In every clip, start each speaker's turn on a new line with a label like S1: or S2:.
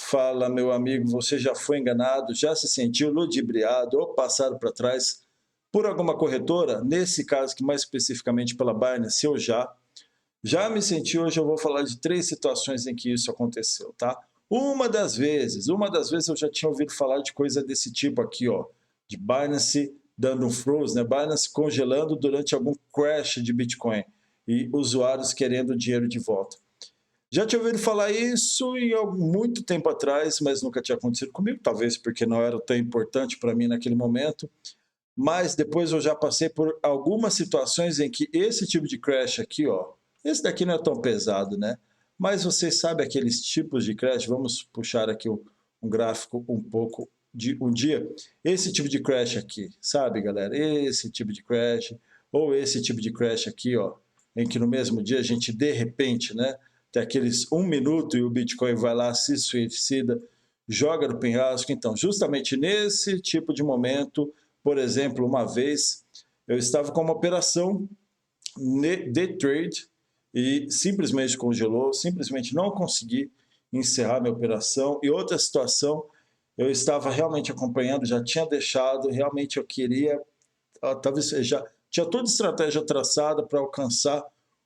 S1: Fala, meu amigo, você já foi enganado, já se sentiu ludibriado ou passado para trás por alguma corretora? Nesse caso, que mais especificamente pela Binance, eu já me senti. Hoje eu vou falar de três situações em que isso aconteceu, tá? Uma das vezes eu já tinha ouvido falar de coisa desse tipo aqui, ó, de Binance dando um froze, né? Binance congelando durante algum crash de Bitcoin e usuários querendo o dinheiro de volta. Já tinha ouvido falar isso muito tempo atrás, mas nunca tinha acontecido comigo, talvez porque não era tão importante para mim naquele momento. Mas depois eu já passei por algumas situações em que esse tipo de crash aqui, ó, esse daqui não é tão pesado, né? Mas vocês sabem aqueles tipos de crash, vamos puxar aqui um gráfico um pouco de um dia. Esse tipo de crash aqui, sabe, galera? Esse tipo de crash, ou esse tipo de crash aqui, ó, em que no mesmo dia a gente, de repente, né, tem aqueles 1 minuto e o Bitcoin vai lá, se suicida, joga no penhasco. Então, justamente nesse tipo de momento, por exemplo, uma vez eu estava com uma operação de trade e simplesmente congelou, simplesmente não consegui encerrar minha operação. E outra situação, eu estava realmente acompanhando, já tinha deixado, realmente eu queria, talvez já tinha toda a estratégia traçada para alcançar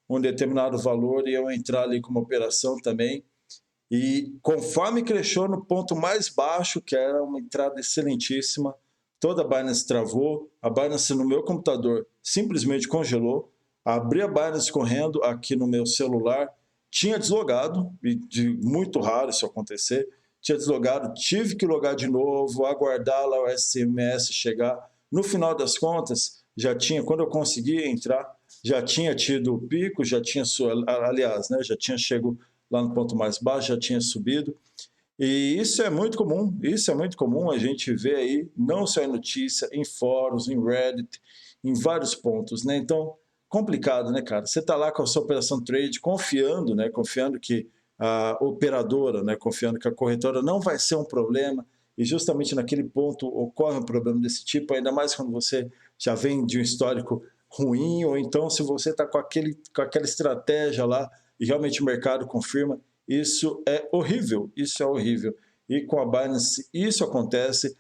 S1: um determinado valor e eu entrar ali com uma operação também. E conforme cresceu no ponto mais baixo, que era uma entrada excelentíssima, toda a Binance travou, a Binance no meu computador simplesmente congelou, abri a Binance correndo aqui no meu celular, tinha deslogado, e muito raro isso acontecer, tinha deslogado, tive que logar de novo, aguardar lá o SMS chegar. No final das contas, já tinha, quando eu consegui entrar, já tinha tido o pico, já tinha, aliás, né, já tinha chegado lá no ponto mais baixo, já tinha subido. E isso é muito comum a gente ver aí, não só em notícia, em fóruns, em Reddit, em vários pontos, né? Então, complicado, né, cara? Você está lá com a sua operação trade, confiando, né? Confiando que a operadora, né? Confiando que a corretora não vai ser um problema, e justamente naquele ponto ocorre um problema desse tipo, ainda mais quando você já vem de um histórico ruim, ou então se você está com aquela estratégia lá, e realmente o mercado confirma, isso é horrível, isso é horrível. E com a Binance isso acontece.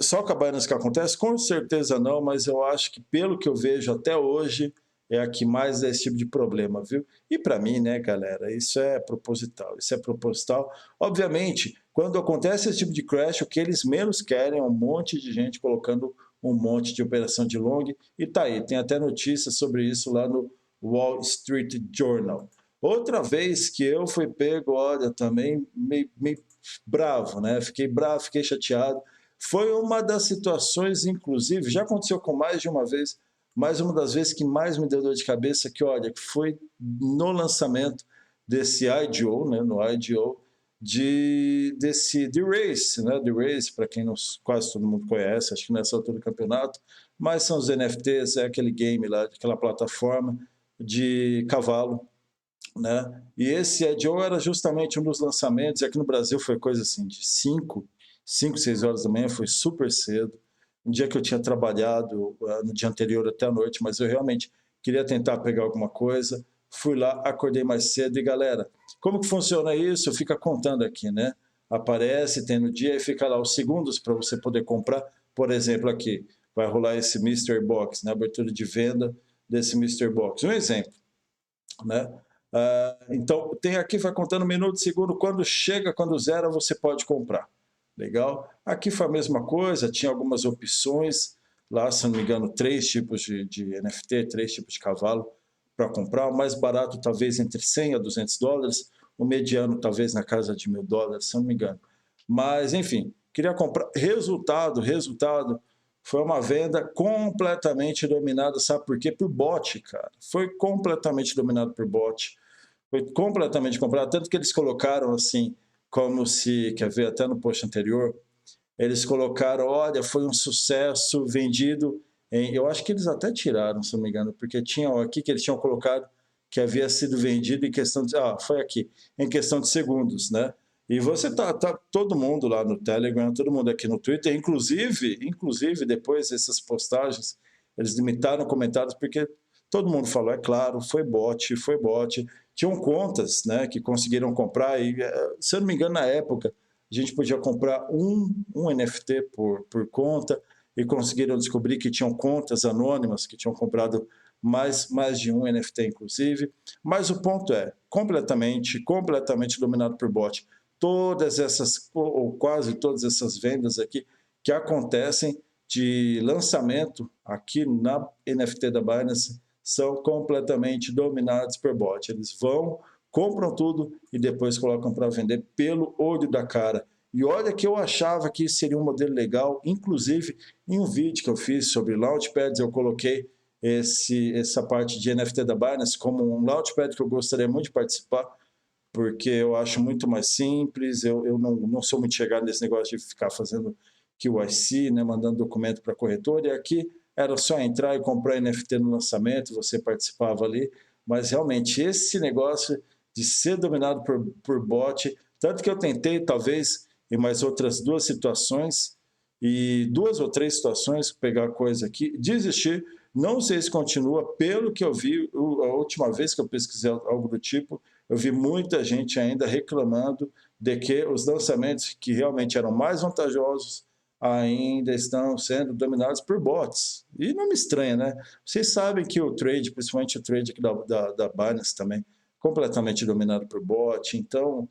S1: Só com a Binance que acontece? Com certeza não, mas eu acho que pelo que eu vejo até hoje, é a que mais dá esse tipo de problema, viu? E para mim, né, galera, isso é proposital, isso é proposital. Obviamente, quando acontece esse tipo de crash, o que eles menos querem é um monte de gente colocando um monte de operação de long, e tá aí, tem até notícias sobre isso lá no Wall Street Journal. Outra vez que eu fui pego, olha, também meio bravo, né? Fiquei bravo, fiquei chateado. Foi uma das situações, inclusive, já aconteceu com mais de uma vez, mas uma das vezes que mais me deu dor de cabeça, que olha, que foi no lançamento desse IDO, né? No IDO, de Race, né? De Race, para quem não, quase todo mundo conhece, acho que nessa altura do campeonato, mas são os NFTs, é aquele game lá, aquela plataforma de cavalo, né? E esse IDO era justamente um dos lançamentos, e aqui no Brasil foi coisa assim de 5, 6 horas da manhã, foi super cedo, um dia que eu tinha trabalhado no dia anterior até a noite, mas eu realmente queria tentar pegar alguma coisa, fui lá, acordei mais cedo e galera, como que funciona isso? Fica contando aqui, né? Aparece, tem no dia e fica lá os segundos para você poder comprar, por exemplo aqui, vai rolar esse Mystery Box, né? Abertura de venda desse Mystery Box, um exemplo, né? Então, tem aqui, vai contando minuto, segundo, quando chega, quando zera, você pode comprar. Legal? Aqui foi a mesma coisa, tinha algumas opções, lá, se não me engano, 3 tipos de NFT, 3 tipos de cavalo para comprar, o mais barato talvez entre 100 a 200 dólares, o mediano talvez na casa de $1.000, se não me engano. Mas, enfim, queria comprar. Resultado, foi uma venda completamente dominada, sabe por quê? Por bot, cara. Foi completamente dominado por bot. Foi completamente comprado, tanto que eles colocaram assim, como se, quer ver, até no post anterior, eles colocaram, olha, foi um sucesso vendido eu acho que eles até tiraram, se não me engano, porque tinha aqui que eles tinham colocado que havia sido vendido em questão de, foi aqui, em questão de segundos, né? E você tá todo mundo lá no Telegram, todo mundo aqui no Twitter, inclusive depois dessas postagens, eles limitaram comentários porque todo mundo falou, é claro, foi bot. Tinham contas, né, que conseguiram comprar e, se eu não me engano, na época, a gente podia comprar um NFT por conta, e conseguiram descobrir que tinham contas anônimas que tinham comprado mais de um NFT, inclusive. Mas o ponto é, completamente dominado por bot. Todas essas, ou quase todas essas vendas aqui que acontecem de lançamento aqui na NFT da Binance são completamente dominados por bot. Eles vão, compram tudo e depois colocam para vender pelo olho da cara. E olha que eu achava que seria um modelo legal, inclusive em um vídeo que eu fiz sobre Launchpads, eu coloquei essa parte de NFT da Binance como um Launchpad que eu gostaria muito de participar, porque eu acho muito mais simples, eu não sou muito chegado nesse negócio de ficar fazendo KYC, né, mandando documento para a corretora, e aqui era só entrar e comprar NFT no lançamento, você participava ali, mas realmente esse negócio de ser dominado por bot, tanto que eu tentei, talvez, em mais outras duas situações, e 2 ou 3 situações, pegar coisa aqui, desistir, não sei se continua, pelo que eu vi, a última vez que eu pesquisei algo do tipo, eu vi muita gente ainda reclamando de que os lançamentos que realmente eram mais vantajosos ainda estão sendo dominados por bots. E não me estranha, né? Vocês sabem que o trade, principalmente o trade aqui da Binance também, completamente dominado por bot, então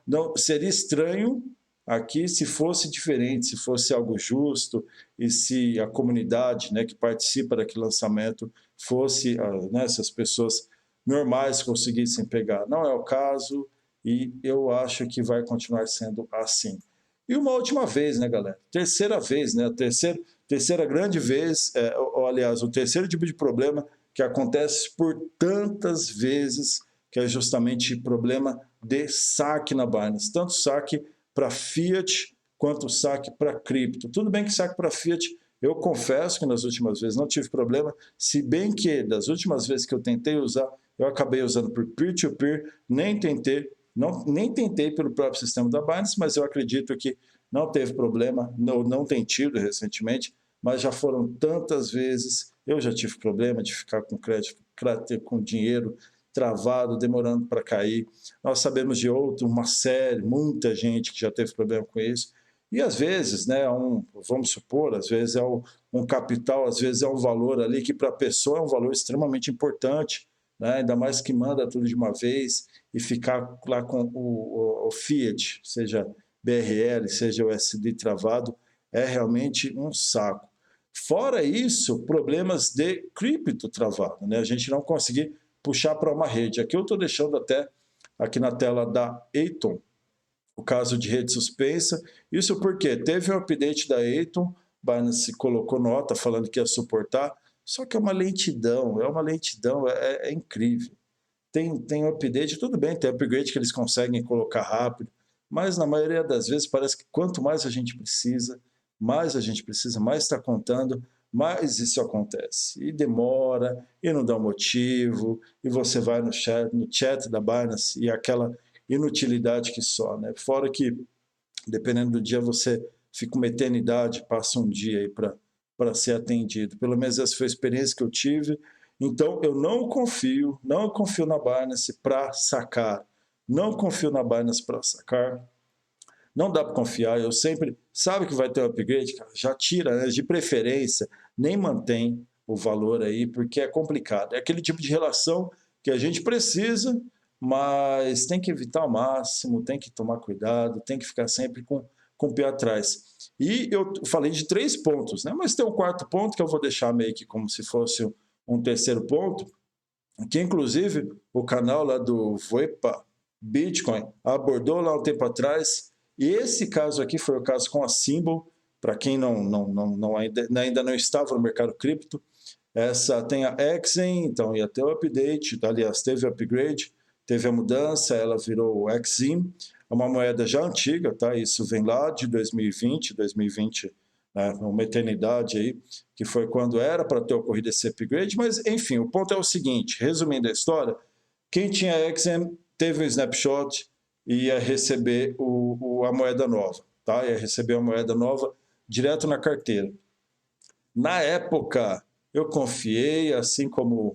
S1: não seria estranho aqui se fosse diferente, se fosse algo justo e se a comunidade, né, que participa daquele lançamento fosse, né, essas pessoas normais conseguissem pegar. Não é o caso e eu acho que vai continuar sendo assim. E uma última vez, né, galera? Terceira vez, né? Terceira grande vez, ou, aliás, o terceiro tipo de problema que acontece por tantas vezes, que é justamente problema de saque na Binance. Tanto saque para Fiat quanto saque para cripto. Tudo bem que saque para Fiat, eu confesso que nas últimas vezes não tive problema, se bem que das últimas vezes que eu tentei usar, eu acabei usando por peer-to-peer, nem tentei pelo próprio sistema da Binance, mas eu acredito que não teve problema, não tem tido recentemente, mas já foram tantas vezes, eu já tive problema de ficar com crédito, com dinheiro travado, demorando para cair. Nós sabemos de uma série, muita gente que já teve problema com isso, e às vezes, né, vamos supor, às vezes é um capital, às vezes é um valor ali que para a pessoa é um valor extremamente importante, né, ainda mais que manda tudo de uma vez e ficar lá com o Fiat, seja BRL, seja o USD travado, é realmente um saco. Fora isso, problemas de cripto travado, né, a gente não conseguir puxar para uma rede. Aqui eu estou deixando até aqui na tela da Atom, o caso de rede suspensa. Isso porque teve um update da Atom, Binance colocou nota falando que ia suportar, só que é uma lentidão, é incrível. Tem update, tudo bem, tem upgrade que eles conseguem colocar rápido, mas na maioria das vezes parece que quanto mais a gente precisa, mais está contando, mais isso acontece. E demora, e não dá um motivo, e você vai no chat da Binance e aquela inutilidade que só, né? Fora que, dependendo do dia, você fica uma eternidade, passa um dia aí para ser atendido. Pelo menos essa foi a experiência que eu tive. Então, eu não confio na Binance para sacar. Não confio na Binance para sacar. Não dá para confiar, eu sempre... Sabe que vai ter um upgrade? Cara, já tira, né? De preferência, nem mantém o valor aí, porque é complicado. É aquele tipo de relação que a gente precisa, mas tem que evitar ao máximo, tem que tomar cuidado, tem que ficar sempre com o pé atrás. E eu falei de 3 pontos, né? Mas tem um 4º ponto que eu vou deixar meio que como se fosse um 3º ponto, que inclusive o canal lá do Voepa Bitcoin abordou lá um tempo atrás. E esse caso aqui foi o caso com a Symbol, para quem ainda não estava no mercado cripto. Essa tem a Exen, então ia ter o update, aliás, teve o upgrade, teve a mudança, ela virou o Exim, é uma moeda já antiga, tá? Isso vem lá de 2020, né? Uma eternidade aí, que foi quando era para ter ocorrido esse upgrade, mas enfim, o ponto é o seguinte, resumindo a história, quem tinha Exem teve um snapshot e ia receber a moeda nova, tá? Ia receber a moeda nova direto na carteira. Na época, eu confiei, assim como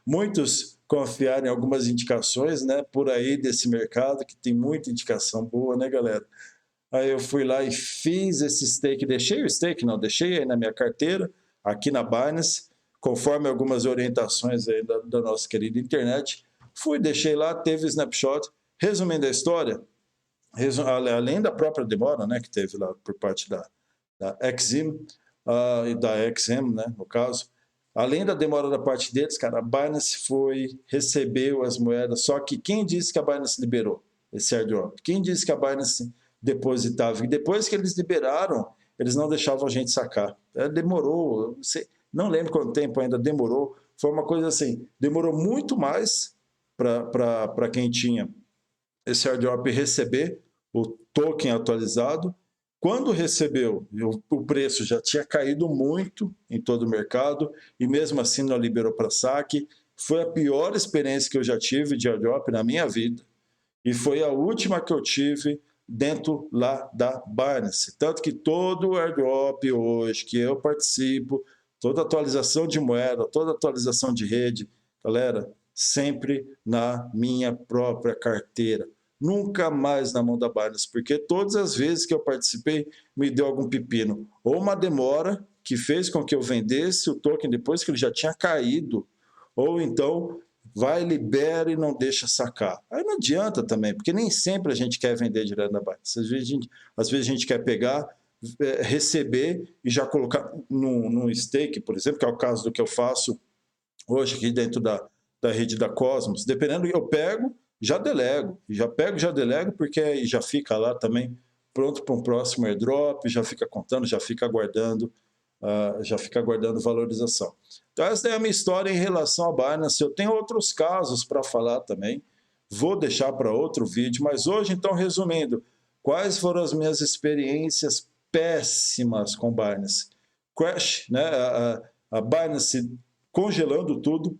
S1: muitos confiaram em algumas indicações, né, por aí desse mercado, que tem muita indicação boa, né, galera? Aí eu fui lá e fiz esse stake, deixei o stake, não, deixei aí na minha carteira, aqui na Binance, conforme algumas orientações aí da nossa querida internet. Fui, deixei lá, teve snapshot. Resumindo a história, além da própria demora, né, que teve lá por parte da Exim e da XM, né, no caso, além da demora da parte deles, cara, a Binance recebeu as moedas, só que quem disse que a Binance liberou esse airdrop? Quem disse que a Binance depositava? E depois que eles liberaram, eles não deixavam a gente sacar. Demorou, não lembro quanto tempo ainda demorou, foi uma coisa assim, demorou muito mais para quem tinha esse airdrop receber o token atualizado. Quando recebeu, o preço já tinha caído muito em todo o mercado e mesmo assim não liberou para saque. Foi a pior experiência que eu já tive de airdrop na minha vida e foi a última que eu tive dentro lá da Binance. Tanto que todo airdrop hoje que eu participo, toda atualização de moeda, toda atualização de rede, galera, sempre na minha própria carteira. Nunca mais na mão da Binance, porque todas as vezes que eu participei me deu algum pepino. Ou uma demora que fez com que eu vendesse o token depois que ele já tinha caído, ou então vai, libera e não deixa sacar. Aí não adianta também, porque nem sempre a gente quer vender direto na Binance. Às vezes a gente quer pegar, receber e já colocar num stake, por exemplo, que é o caso do que eu faço hoje aqui dentro da rede da Cosmos. Dependendo, eu pego, já delego, já delego, porque aí já fica lá também pronto para um próximo airdrop, já fica contando, já fica aguardando valorização. Então essa é a minha história em relação à Binance. Eu tenho outros casos para falar também, vou deixar para outro vídeo, mas hoje, então, resumindo, quais foram as minhas experiências péssimas com Binance? Crash, né? A Binance congelando tudo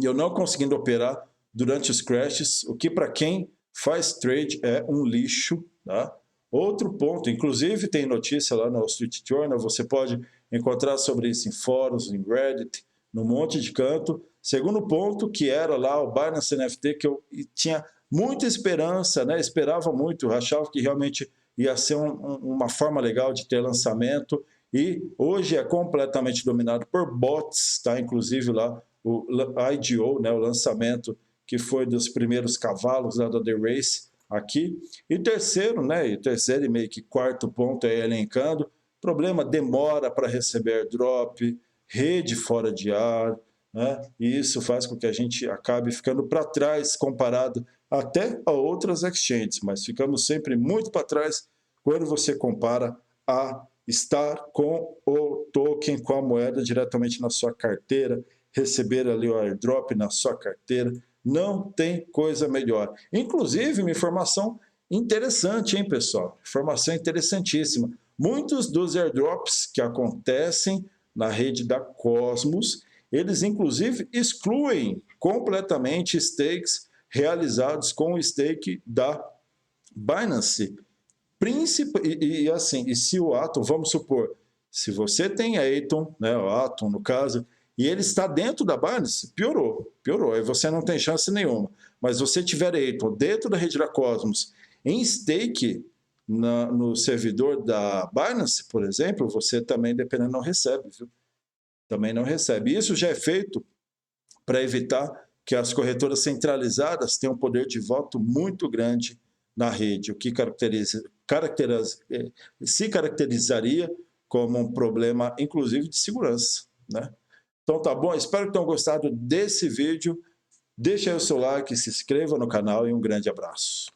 S1: e eu não conseguindo operar durante os crashes, o que para quem faz trade é um lixo, tá? Outro ponto, inclusive tem notícia lá no Wall Street Journal, você pode encontrar sobre isso em fóruns, em Reddit, num monte de canto. Segundo ponto, que era lá o Binance NFT, que eu tinha muita esperança, né? Esperava muito, achava que realmente ia ser uma forma legal de ter lançamento, e hoje é completamente dominado por bots, tá? Inclusive lá o IDO, né? O lançamento que foi dos primeiros cavalos lá da The Race aqui. E terceiro, né? E terceiro e meio que quarto ponto aí elencando, problema demora para receber airdrop, rede fora de ar, né? E isso faz com que a gente acabe ficando para trás comparado até a outras exchanges, mas ficamos sempre muito para trás quando você compara a estar com o token, com a moeda diretamente na sua carteira, receber ali o airdrop na sua carteira. Não tem coisa melhor. Inclusive, uma informação interessante, hein, pessoal? Informação interessantíssima. Muitos dos airdrops que acontecem na rede da Cosmos, eles inclusive excluem completamente stakes realizados com o stake da Binance. E se o Atom, vamos supor, se você tem Atom, né, o Atom no caso, e ele está dentro da Binance, piorou, aí você não tem chance nenhuma. Mas se você tiver Atom dentro da rede da Cosmos, em stake no servidor da Binance, por exemplo, você também, dependendo, não recebe, viu? Também não recebe. Isso já é feito para evitar que as corretoras centralizadas tenham um poder de voto muito grande na rede, o que se caracterizaria como um problema, inclusive, de segurança, né? Então tá bom, espero que tenham gostado desse vídeo. Deixe aí o seu like, se inscreva no canal e um grande abraço.